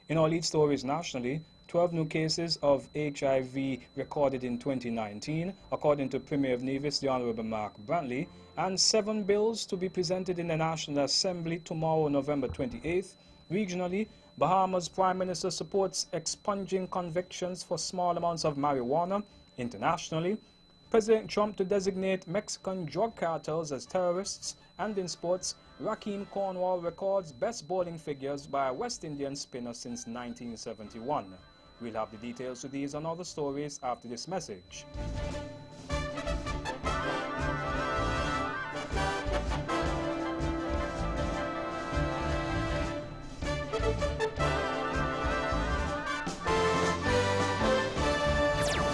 In our lead stories nationally, 12 new cases of HIV recorded in 2019, according to Premier of Nevis, the Honorable Mark Brantley, and 7 bills to be presented in the National Assembly tomorrow, November 28th. Regionally, Bahamas Prime Minister supports expunging convictions for small amounts of marijuana. Internationally, President Trump to designate Mexican drug cartels as terrorists. And in sports, Rakeem Cornwall records best bowling figures by a West Indian spinner since 1971. We'll have the details to these and other stories after this message.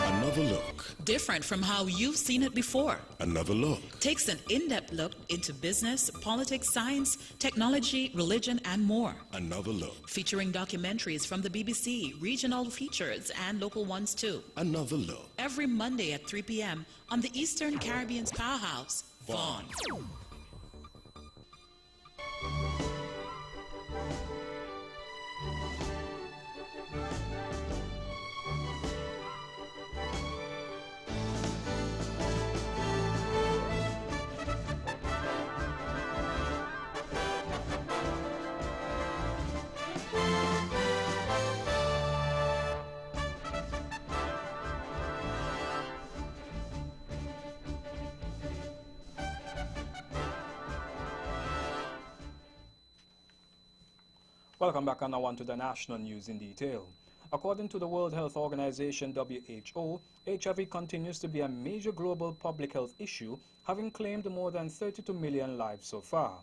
Another look. Different from how you've seen it before. Another look. Takes an in-depth look into business, politics, science, technology, religion, and more. Another look. Featuring documentaries from the BBC, regional features, and local ones too. Another look. Every Monday at 3 p.m. on the Eastern Caribbean's powerhouse, Vaughan. Welcome back, and now on to the national news in detail. According to the World Health Organization, WHO, HIV continues to be a major global public health issue, having claimed more than 32 million lives so far.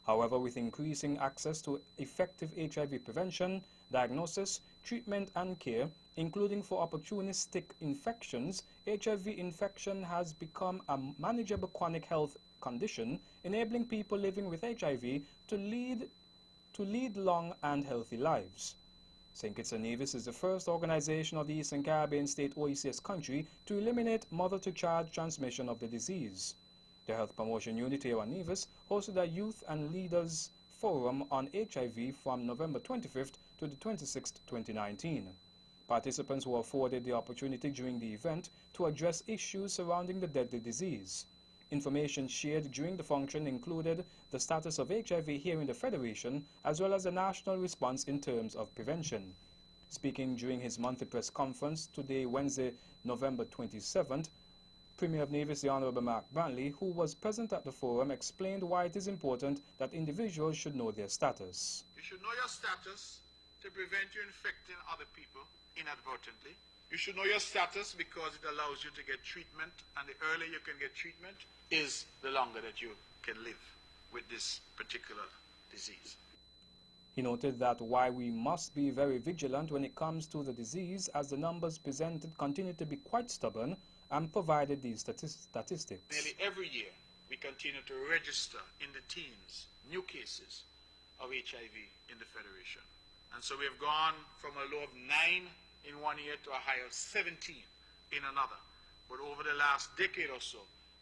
However, with increasing access to effective HIV prevention, diagnosis, treatment and care, including for opportunistic infections, HIV infection has become a manageable chronic health condition, enabling people living with HIV to lead long and healthy lives. St. Kitts and Nevis is the first organization of the Eastern Caribbean state OECS country to eliminate mother-to-child transmission of the disease. The Health Promotion Unit here on Nevis hosted a Youth and Leaders Forum on HIV from November 25th to the 26th, 2019. Participants were afforded the opportunity during the event to address issues surrounding the deadly disease. Information shared during the function included the status of HIV here in the Federation, as well as the national response in terms of prevention. Speaking during his monthly press conference today, Wednesday, November 27th, Premier of Nevis, the Honorable Mark Brantley, who was present at the forum, explained why it is important that individuals should know their status. You should know your status to prevent you infecting other people inadvertently. You should know your status because it allows you to get treatment, and the earlier you can get treatment is the longer that you can live with this particular disease. He noted that while we must be very vigilant when it comes to the disease, as the numbers presented continue to be quite stubborn, and provided these statistics. Nearly every year we continue to register in the teens new cases of HIV in the Federation. And so we have gone from a low of 9 in one year to a high of 17 in another. But over the last decade or so,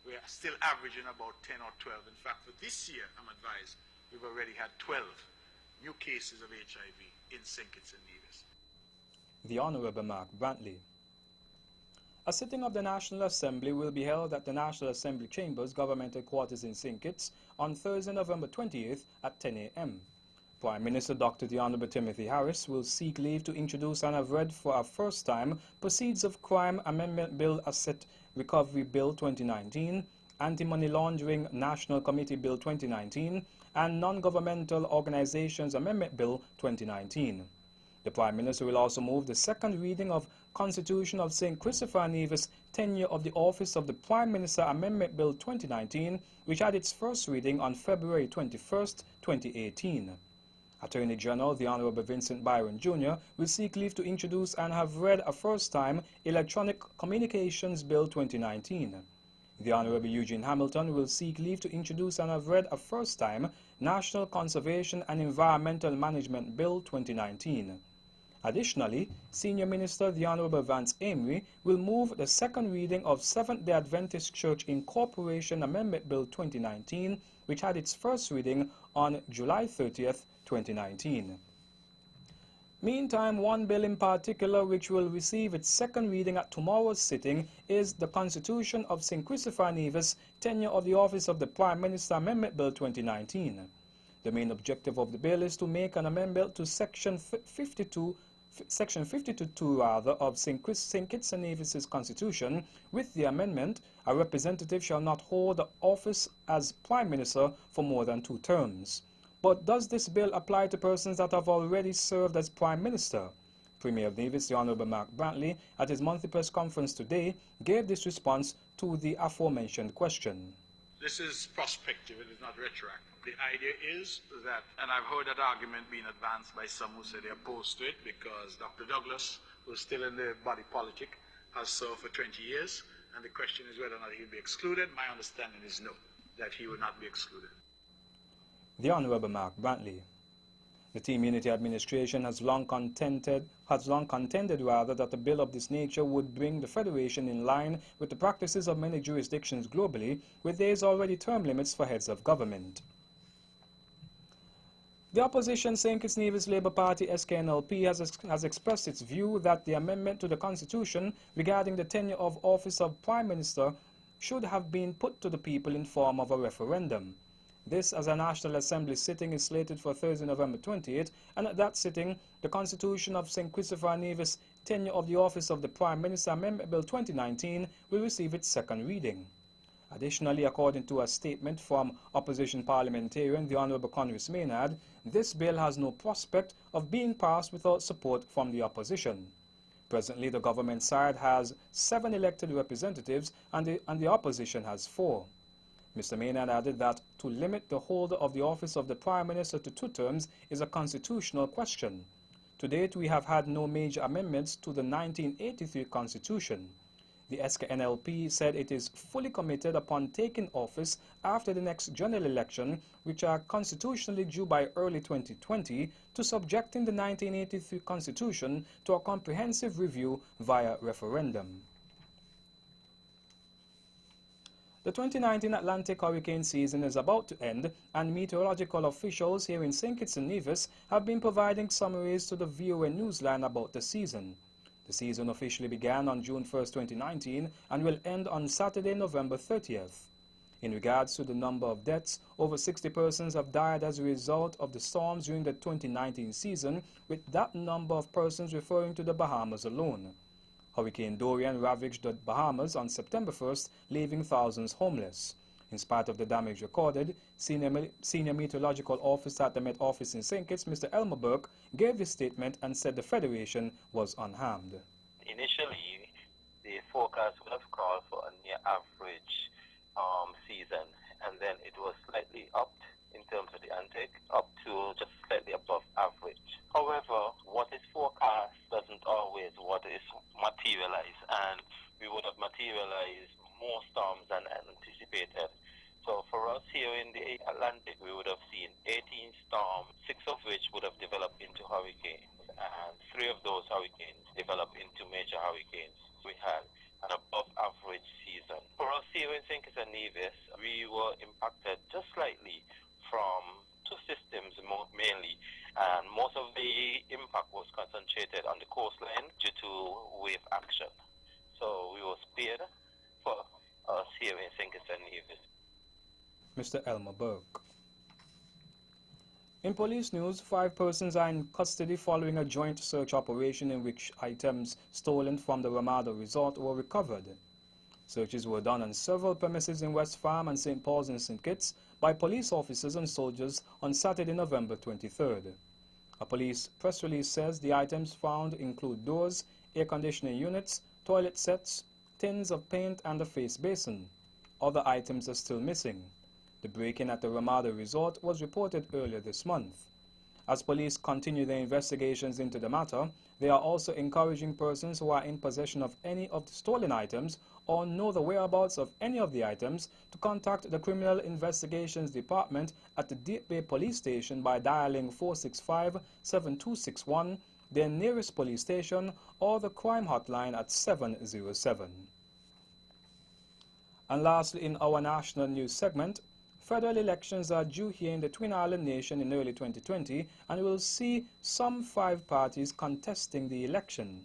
we are still averaging about 10 or 12. In fact, for this year, I'm advised, we've already had 12 new cases of HIV in St. Kitts and Nevis. The Honorable Mark Brantley. A sitting of the National Assembly will be held at the National Assembly Chambers, Government Headquarters in St. Kitts, on Thursday, November 28th at 10 a.m. Prime Minister Dr. The Honorable Timothy Harris will seek leave to introduce and have read for a first time Proceeds of Crime Amendment Bill Asset Recovery Bill 2019, Anti-Money Laundering National Committee Bill 2019, and Non-Governmental Organizations Amendment Bill 2019. The Prime Minister will also move the second reading of Constitution of St. Christopher and Nevis Tenure of the Office of the Prime Minister Amendment Bill 2019, which had its first reading on February 21st, 2018. Attorney General the Honorable Vincent Byron Jr. will seek leave to introduce and have read a first-time Electronic Communications Bill 2019. The Honorable Eugene Hamilton will seek leave to introduce and have read a first-time National Conservation and Environmental Management Bill 2019. Additionally, Senior Minister the Honorable Vance Amory will move the second reading of Seventh-day Adventist Church Incorporation Amendment Bill 2019, which had its first reading on July 30th, 2019. Meantime, one bill in particular which will receive its second reading at tomorrow's sitting is the Constitution of St. Christopher Nevis Tenure of the Office of the Prime Minister Amendment Bill 2019. The main objective of the bill is to make an amendment to Section 52 of St. Kitts and Nevis's Constitution. With the amendment, a representative shall not hold the office as Prime Minister for more than 2 terms. But does this bill apply to persons that have already served as Prime Minister? Premier of Nevis, the Honourable Mark Brantley, at his monthly press conference today, gave this response to the aforementioned question. This is prospective, it is not retroactive. The idea is that, and I've heard that argument being advanced by some who say they're opposed to it because Dr. Douglas, who's still in the body politic, has served for 20 years, and the question is whether or not he'll be excluded. My understanding is no, that he will not be excluded. The Honourable Mark Brantley. The Team Unity administration has long contended that a bill of this nature would bring the Federation in line with the practices of many jurisdictions globally, where there is already term limits for heads of government. The opposition St. Kitts Nevis Labour Party SKNLP has expressed its view that the amendment to the Constitution regarding the tenure of office of Prime Minister should have been put to the people in form of a referendum. This, as a National Assembly sitting is slated for Thursday, November 28, and at that sitting, the Constitution of St. Christopher Nevis Tenure of the Office of the Prime Minister Amendment Bill 2019 will receive its second reading. Additionally, according to a statement from opposition parliamentarian the Honourable Conris Maynard, this bill has no prospect of being passed without support from the opposition. Presently, the government side has 7 elected representatives and the opposition has 4. Mr. Maynard added that to limit the holder of the office of the Prime Minister to 2 terms is a constitutional question. To date, we have had no major amendments to the 1983 Constitution. The SKNLP said it is fully committed upon taking office after the next general election, which are constitutionally due by early 2020, to subjecting the 1983 Constitution to a comprehensive review via referendum. The 2019 Atlantic hurricane season is about to end, and meteorological officials here in St. Kitts and Nevis have been providing summaries to the VOA Newsline about the season. The season officially began on June 1, 2019, and will end on Saturday, November 30th. In regards to the number of deaths, over 60 persons have died as a result of the storms during the 2019 season, with that number of persons referring to the Bahamas alone. Hurricane Dorian ravaged the Bahamas on September 1st, leaving thousands homeless. In spite of the damage recorded, Senior Meteorological Officer at the Met Office in St. Kitts, Mr. Elmer Burke, gave his statement and said the Federation was unharmed. Initially, the forecast would have called for a near average season, and then it was slightly upped in terms of the intake, up to just slightly above average. However, what is forecast doesn't always what is materialized, and we would have materialized more storms than anticipated. So for us here in the Atlantic, we would have seen 18 storms, 6 of which would have developed into hurricanes, and 3 of those hurricanes developed into major hurricanes. We had an above average season. For us here in St. Kitts and Nevis, we were impacted just slightly from 2 systems mainly, and most of the impact was concentrated on the coastline due to wave action. So we were spared for us here in St. Kitts and Nevis. Mr. Elmer Burke. In police news, 5 persons are in custody following a joint search operation in which items stolen from the Ramada Resort were recovered. Searches were done on several premises in West Farm and St. Paul's and St. Kitts by police officers and soldiers on Saturday, November 23rd. A police press release says the items found include doors, air conditioning units, toilet sets, tins of paint and a face basin. Other items are still missing. The break-in at the Ramada Resort was reported earlier this month. As police continue their investigations into the matter, they are also encouraging persons who are in possession of any of the stolen items or know the whereabouts of any of the items to contact the Criminal Investigations Department at the Deep Bay Police Station by dialing 465-7261, their nearest police station, or the crime hotline at 707. And lastly, in our national news segment, federal elections are due here in the Twin Island nation in early 2020 and will see some 5 parties contesting the election.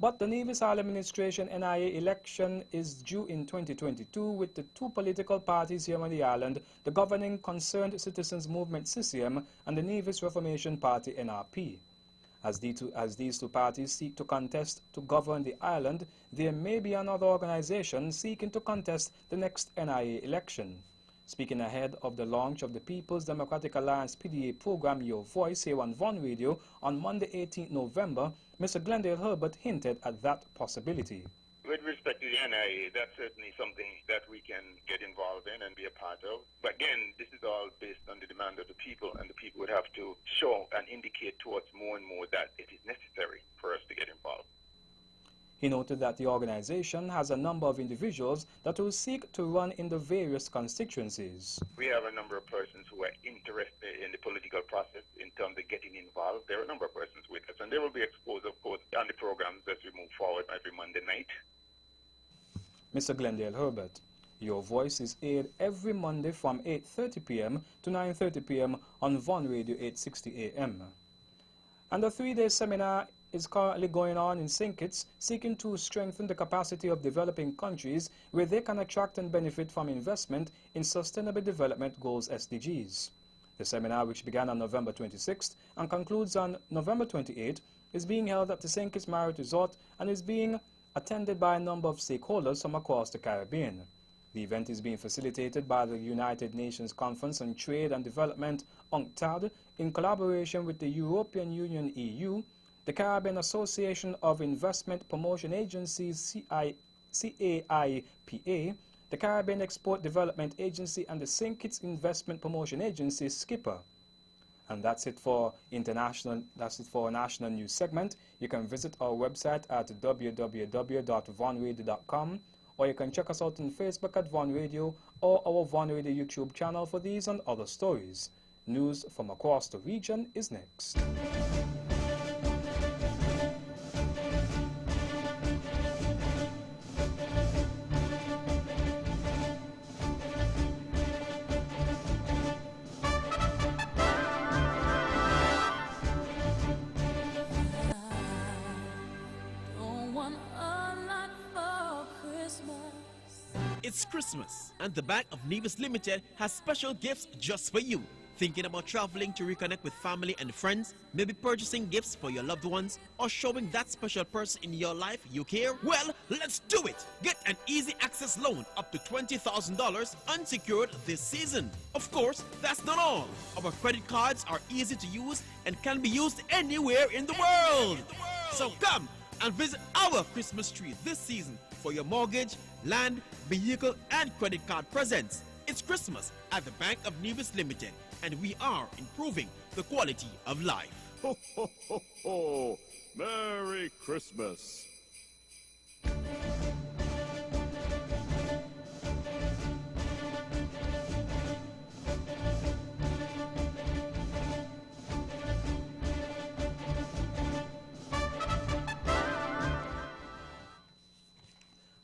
But the Nevis Island Administration NIA election is due in 2022 with the 2 political parties here on the island, the governing Concerned Citizens Movement CCM and the Nevis Reformation Party NRP. As these 2 parties seek to contest to govern the island, there may be another organization seeking to contest the next NIA election. Speaking ahead of the launch of the People's Democratic Alliance PDA program Your Voice here on Von Radio on Monday 18 November, Mr. Glendale Herbert hinted at that possibility. With respect to the NIA, that's certainly something that we can get involved in and be a part of. But again, this is all based on the demand of the people, and the people would have to show and indicate to us more and more that it is necessary for us to get involved. He noted that the organization has a number of individuals that will seek to run in the various constituencies. We have a number of persons who are interested in the political process in terms of getting involved. There are a number of persons with us, and they will be exposed, of course, on the programs as we move forward every Monday night. Mr. Glendale Herbert, Your Voice is aired every Monday from 8:30 p.m. to 9:30 p.m. on Von Radio 860 AM. And a 3-day seminar is currently going on in St. Kitts, seeking to strengthen the capacity of developing countries where they can attract and benefit from investment in Sustainable Development Goals SDGs. The seminar, which began on November 26th and concludes on November 28th, is being held at the St. Kitts Marriott Resort and is being attended by a number of stakeholders from across the Caribbean. The event is being facilitated by the United Nations Conference on Trade and Development, UNCTAD, in collaboration with the European Union EU, the Caribbean Association of Investment Promotion Agencies CAIPA, the Caribbean Export Development Agency and the St. Kitts Investment Promotion Agency SKIPPA. And that's it for our national news segment. You can visit our website at www.vonradio.com, or you can check us out on Facebook at Von Radio or our Von Radio YouTube channel for these and other stories. News from across the region is next. It's Christmas, and the Bank of Nevis Limited has special gifts just for you. Thinking about traveling to reconnect with family and friends, maybe purchasing gifts for your loved ones, or showing that special person in your life you care? Well, let's do it! Get an easy access loan up to $20,000 unsecured this season. Of course, that's not all. Our credit cards are easy to use and can be used anywhere in the world. So come and visit our Christmas tree this season for your mortgage, land, vehicle, and credit card presents. It's Christmas at the Bank of Nevis Limited, and we are improving the quality of life. Ho, ho, ho, ho! Merry Christmas!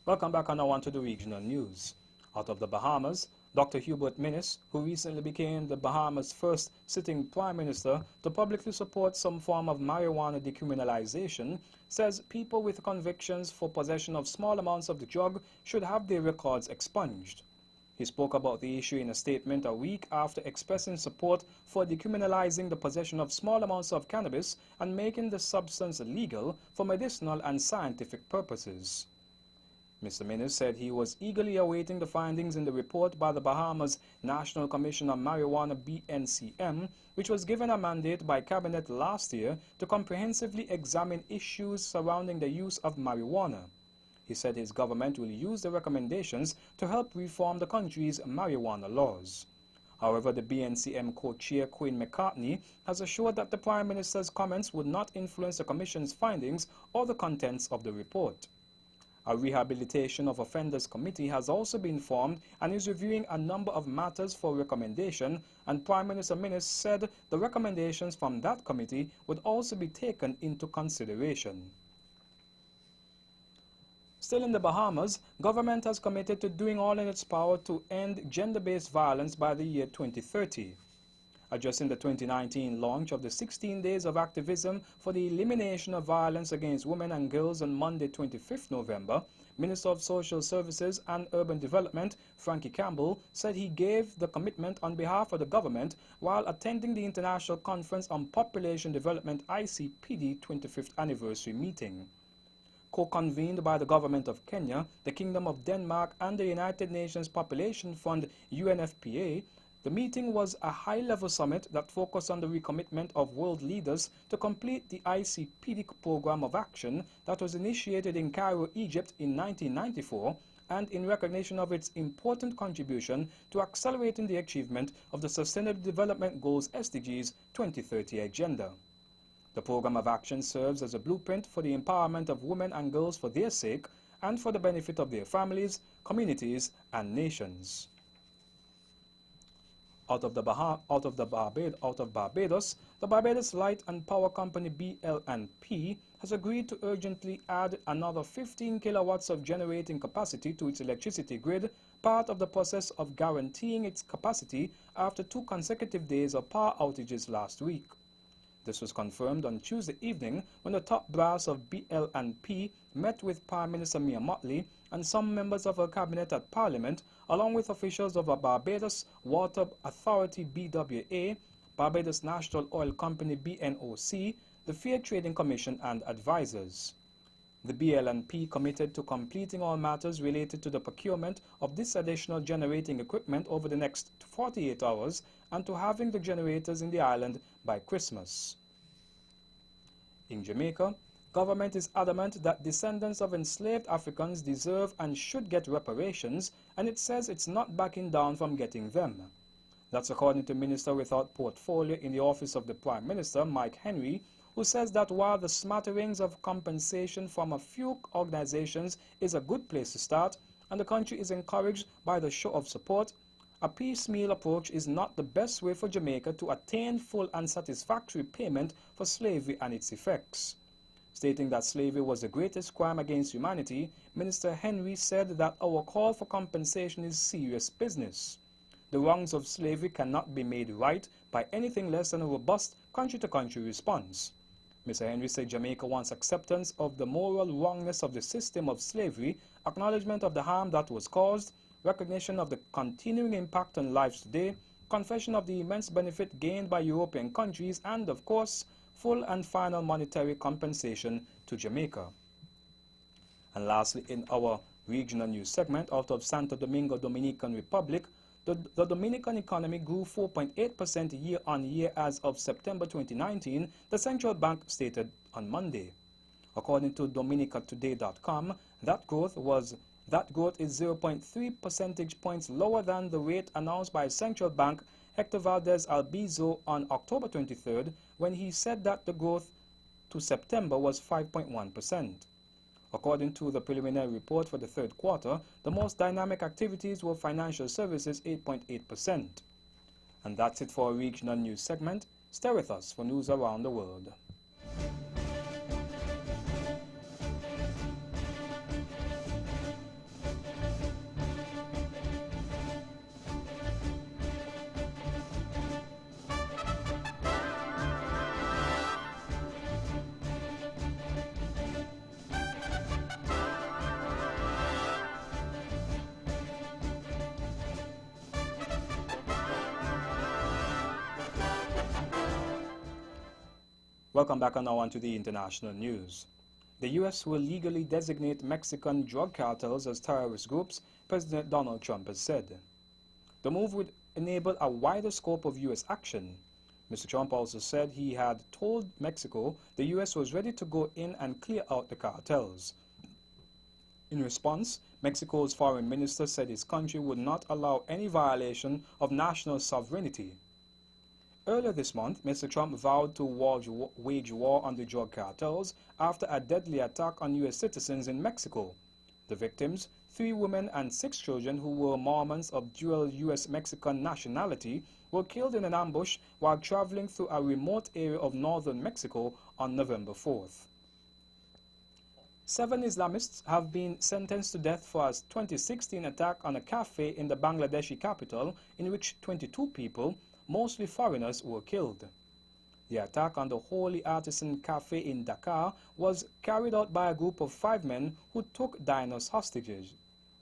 Welcome back and now on to the regional news. Out of the Bahamas, Dr. Hubert Minnis, who recently became the Bahamas' first sitting prime minister to publicly support some form of marijuana decriminalization, says people with convictions for possession of small amounts of the drug should have their records expunged. He spoke about the issue in a statement a week after expressing support for decriminalizing the possession of small amounts of cannabis and making the substance legal for medicinal and scientific purposes. Mr. Minnis said he was eagerly awaiting the findings in the report by the Bahamas National Commission on Marijuana BNCM, which was given a mandate by Cabinet last year to comprehensively examine issues surrounding the use of marijuana. He said his government will use the recommendations to help reform the country's marijuana laws. However, the BNCM co-chair Quinn McCartney has assured that the Prime Minister's comments would not influence the Commission's findings or the contents of the report. A Rehabilitation of Offenders Committee has also been formed and is reviewing a number of matters for recommendation, and Prime Minister Minnis said the recommendations from that committee would also be taken into consideration. Still in the Bahamas, government has committed to doing all in its power to end gender-based violence by the year 2030. Addressing the 2019 launch of the 16 Days of Activism for the Elimination of Violence Against Women and Girls on Monday, 25th November, Minister of Social Services and Urban Development, Frankie Campbell, said he gave the commitment on behalf of the government while attending the International Conference on Population Development ICPD 25th Anniversary meeting. Co-convened by the Government of Kenya, the Kingdom of Denmark and the United Nations Population Fund UNFPA, the meeting was a high-level summit that focused on the recommitment of world leaders to complete the ICPD program of action that was initiated in Cairo, Egypt in 1994, and in recognition of its important contribution to accelerating the achievement of the Sustainable Development Goals SDGs 2030 agenda. The program of action serves as a blueprint for the empowerment of women and girls for their sake and for the benefit of their families, communities, and nations. Out of Barbados, the Barbados Light and Power Company BL&P has agreed to urgently add another 15 kilowatts of generating capacity to its electricity grid, part of the process of guaranteeing its capacity after 2 consecutive days of power outages last week. This was confirmed on Tuesday evening when the top brass of BL&P met with Prime Minister Mia Mottley and some members of her cabinet at Parliament, along with officials of a Barbados Water Authority BWA, Barbados National Oil Company BNOC, the Fair Trading Commission and advisors. The BL&P committed to completing all matters related to the procurement of this additional generating equipment over the next 48 hours and to having the generators in the island by Christmas. In Jamaica, government is adamant that descendants of enslaved Africans deserve and should get reparations, and it says it's not backing down from getting them. That's according to Minister without Portfolio in the Office of the Prime Minister, Mike Henry, who says that while the smatterings of compensation from a few organizations is a good place to start, and the country is encouraged by the show of support, a piecemeal approach is not the best way for Jamaica to attain full and satisfactory payment for slavery and its effects. Stating that slavery was the greatest crime against humanity, Minister Henry said that our call for compensation is serious business. The wrongs of slavery cannot be made right by anything less than a robust country-to-country response. Mr. Henry said Jamaica wants acceptance of the moral wrongness of the system of slavery, acknowledgement of the harm that was caused, recognition of the continuing impact on lives today, confession of the immense benefit gained by European countries, and, of course, full and final monetary compensation to Jamaica. And lastly, in our regional news segment, out of Santo Domingo, Dominican Republic, the Dominican economy grew 4.8% year-on-year as of September 2019, the central bank stated on Monday. According to DominicaToday.com, that growth is 0.3 percentage points lower than the rate announced by Central Bank Hector Valdez Albizu on October 23rd, when he said that the growth to September was 5.1%. According to the preliminary report for the third quarter, the most dynamic activities were financial services 8.8%. And that's it for our regional news segment. Stay with us for news around the world. Welcome back and now on to the international news. The U.S. will legally designate Mexican drug cartels as terrorist groups, President Donald Trump has said. The move would enable a wider scope of U.S. action. Mr. Trump also said he had told Mexico the U.S. was ready to go in and clear out the cartels. In response, Mexico's foreign minister said his country would not allow any violation of national sovereignty. Earlier this month, Mr. Trump vowed to wage war on the drug cartels after a deadly attack on U.S. citizens in Mexico. The victims, 3 women and 6 children who were Mormons of dual U.S.-Mexican nationality, were killed in an ambush while traveling through a remote area of northern Mexico on November 4th. 7 Islamists have been sentenced to death for a 2016 attack on a cafe in the Bangladeshi capital in which 22 people, mostly foreigners, were killed. The attack on the Holy Artisan Cafe in Dhaka was carried out by a group of 5 men who took diners hostage.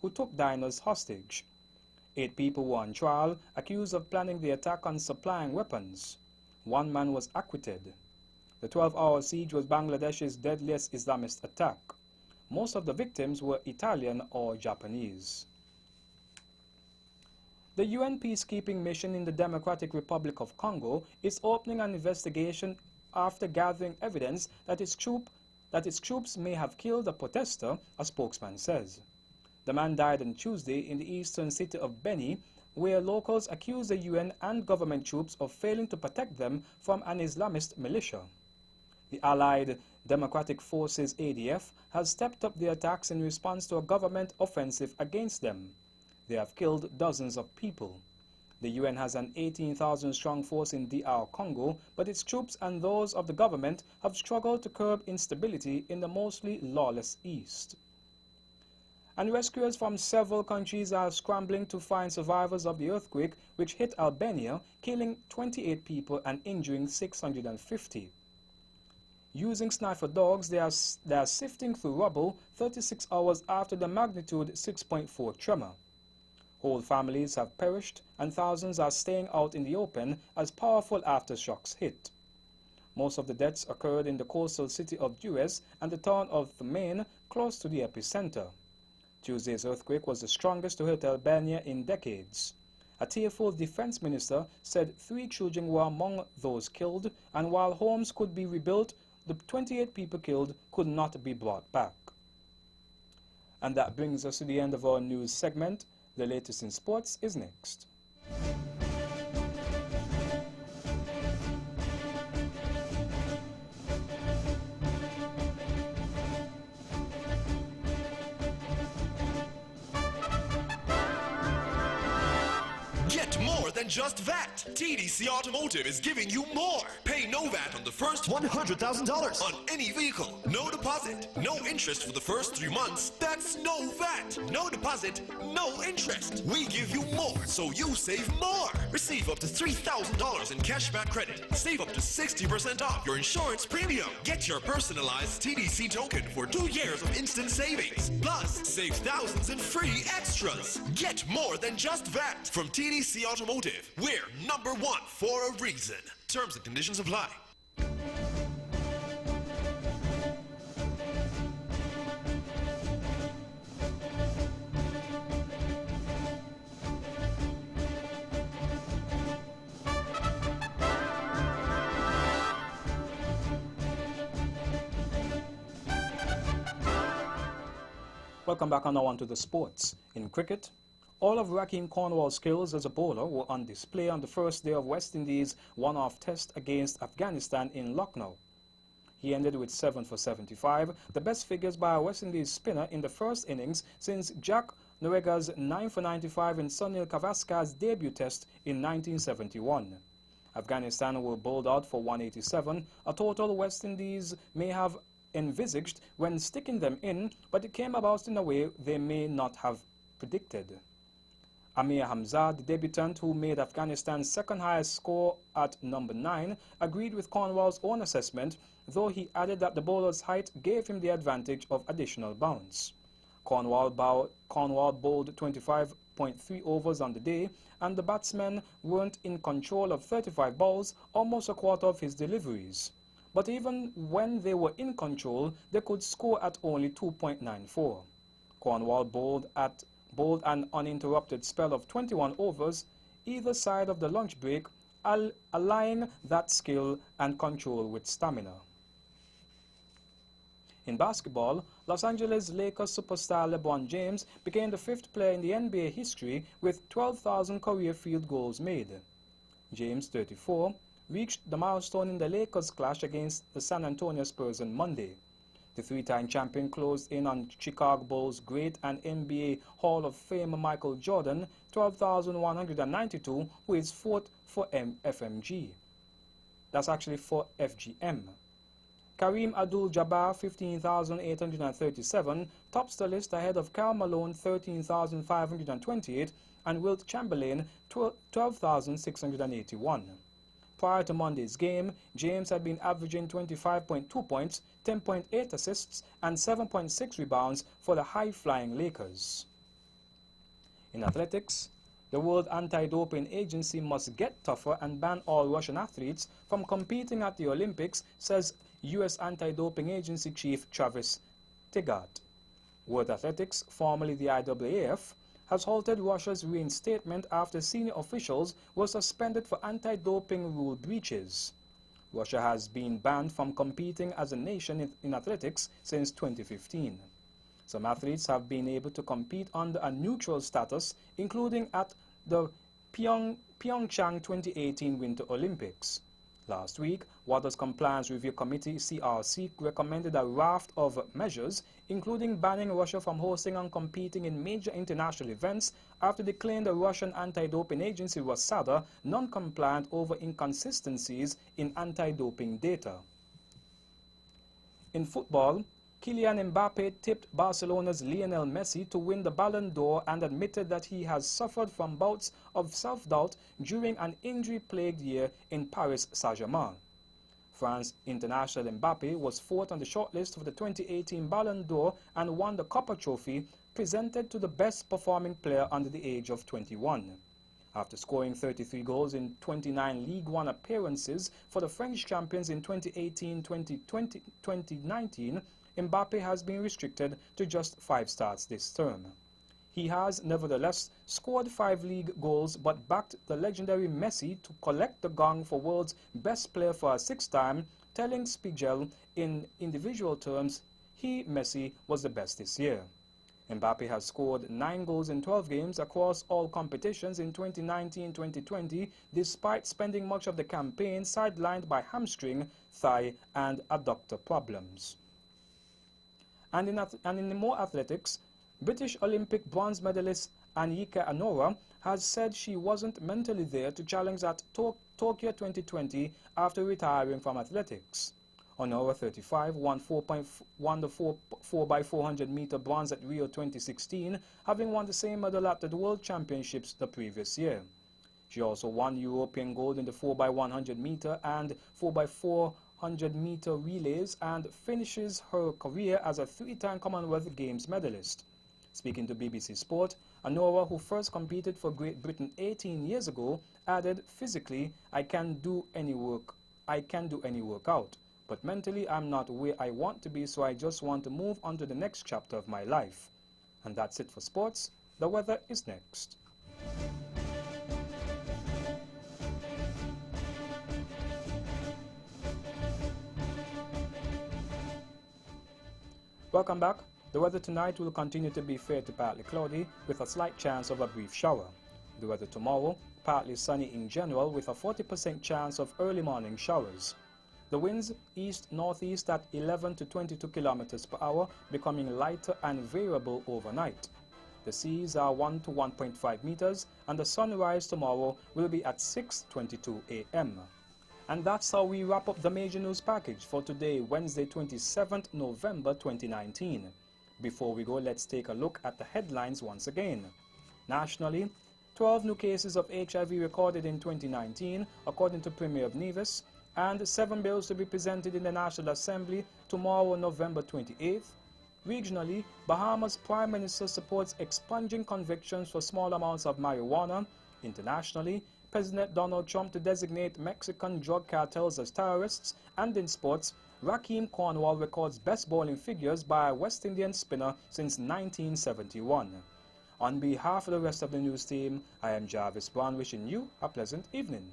8 people were on trial, accused of planning the attack and supplying weapons. 1 man was acquitted. The 12-hour siege was Bangladesh's deadliest Islamist attack. Most of the victims were Italian or Japanese. The UN peacekeeping mission in the Democratic Republic of Congo is opening an investigation after gathering evidence that its troops may have killed a protester, a spokesman says. The man died on Tuesday in the eastern city of Beni, where locals accuse the UN and government troops of failing to protect them from an Islamist militia. The Allied Democratic Forces ADF has stepped up the attacks in response to a government offensive against them. They have killed dozens of people. The UN has an 18,000-strong force in DR Congo, but its troops and those of the government have struggled to curb instability in the mostly lawless east. And rescuers from several countries are scrambling to find survivors of the earthquake which hit Albania, killing 28 people and injuring 650. Using sniffer dogs, they are sifting through rubble 36 hours after the magnitude 6.4 tremor. Whole families have perished and thousands are staying out in the open as powerful aftershocks hit. Most of the deaths occurred in the coastal city of Dues and the town of Thmane, close to the epicenter. Tuesday's earthquake was the strongest to hit Albania in decades. A tearful defense minister said 3 children were among those killed, and while homes could be rebuilt, the 28 people killed could not be brought back. And that brings us to the end of our news segment. The latest in sports is next. Get more than just VAT. TDC Automotive is giving you more. Pay no VAT on the first $100,000 on any vehicle. No deposit, no interest for the first 3 months. That's no VAT. No deposit, no interest. We give you more, so you save more. Receive up to $3,000 in cashback credit. Save up to 60% off your insurance premium. Get your personalized TDC token for 2 years of instant savings. Plus, save thousands in free extras. Get more than just VAT from TDC Automotive. We're number 1 for a reason. Terms and conditions apply. Welcome back and now on to the sports. In cricket, all of Rakeem Cornwall's skills as a bowler were on display on the first day of West Indies' one-off test against Afghanistan in Lucknow. He ended with 7 for 75, the best figures by a West Indies spinner in the first innings since Jack Norega's 9 for 95 in Sunil Gavaskar's debut test in 1971. Afghanistan were bowled out for 187, a total West Indies may have envisaged when sticking them in, but it came about in a way they may not have predicted. Amir Hamza, the debutant who made Afghanistan's second highest score at number 9, agreed with Cornwall's own assessment, though he added that the bowler's height gave him the advantage of additional bounce. Cornwall bowled 25.3 overs on the day, and the batsmen weren't in control of 35 balls, almost a quarter of his deliveries. But even when they were in control, they could score at only 2.94. Cornwall bowled an uninterrupted spell of 21 overs, either side of the lunch break, allying that skill and control with stamina. In basketball, Los Angeles Lakers superstar LeBron James became the 5th player in the NBA history with 12,000 career field goals made. James, 34, reached the milestone in the Lakers' clash against the San Antonio Spurs on Monday. The 3-time champion closed in on Chicago Bulls great and NBA Hall of Fame Michael Jordan, 12,192, who is 4th for FMG. That's actually for FGM. Kareem Abdul-Jabbar, 15,837, tops the list ahead of Karl Malone, 13,528, and Wilt Chamberlain, 12,681. Prior to Monday's game, James had been averaging 25.2 points, 10.8 assists, and 7.6 rebounds for the high-flying Lakers. In athletics, the World Anti-Doping Agency must get tougher and ban all Russian athletes from competing at the Olympics, says U.S. Anti-Doping Agency Chief Travis Tigart. World Athletics, formerly the IAAF, has halted Russia's reinstatement after senior officials were suspended for anti-doping rule breaches. Russia has been banned from competing as a nation in athletics since 2015. Some athletes have been able to compete under a neutral status, including at the Pyeongchang 2018 Winter Olympics. Last week, Waters Compliance Review Committee (CRC) recommended a raft of measures, including banning Russia from hosting and competing in major international events after they claimed the Russian anti-doping agency ROSADA non-compliant over inconsistencies in anti-doping data. In football, Kylian Mbappe tipped Barcelona's Lionel Messi to win the Ballon d'Or and admitted that he has suffered from bouts of self-doubt during an injury-plagued year in Paris Saint-Germain. France international Mbappe was fourth on the shortlist for the 2018 Ballon d'Or and won the Coppa Trophy, presented to the best-performing player under the age of 21. After scoring 33 goals in 29 Ligue 1 appearances for the French champions in 2018-2019, Mbappe has been restricted to just 5 starts this term. He has nevertheless scored 5 league goals but backed the legendary Messi to collect the gong for world's best player for a 6th time, telling Spiegel in individual terms he, Messi, was the best this year. Mbappe has scored 9 goals in 12 games across all competitions in 2019-2020, despite spending much of the campaign sidelined by hamstring, thigh, and adductor problems. And in more athletics, British Olympic bronze medalist Anyika Anora has said she wasn't mentally there to challenge at Tokyo 2020 after retiring from athletics. Anora, 35, won the 4x400 meter bronze at Rio 2016, having won the same medal at the World Championships the previous year. She also won European gold in the 4x100 meter and 4x400 meter relays and finishes her career as a 3-time Commonwealth Games medalist. Speaking to BBC Sport, Anora, who first competed for Great Britain 18 years ago, added, "Physically, I can do any workout, but mentally I'm not where I want to be, so I just want to move on to the next chapter of my life." And that's it for sports. The weather is next. Welcome back. The weather tonight will continue to be fair to partly cloudy with a slight chance of a brief shower. The weather tomorrow, partly sunny in general with a 40% chance of early morning showers. The winds east-northeast at 11 to 22 kilometers per hour, becoming lighter and variable overnight. The seas are 1 to 1.5 meters and the sunrise tomorrow will be at 6:22 a.m. And that's how we wrap up the major news package for today, Wednesday, 27th November 2019. Before we go, let's take a look at the headlines once again. Nationally, 12 new cases of HIV recorded in 2019, according to Premier of Nevis, and 7 bills to be presented in the National Assembly tomorrow, November 28th. Regionally, Bahamas Prime Minister supports expunging convictions for small amounts of marijuana. Internationally, President Donald Trump to designate Mexican drug cartels as terrorists. And in sports, Raheem Cornwall records best bowling figures by a West Indian spinner since 1971. On behalf of the rest of the news team, I am Jarvis Brown wishing you a pleasant evening.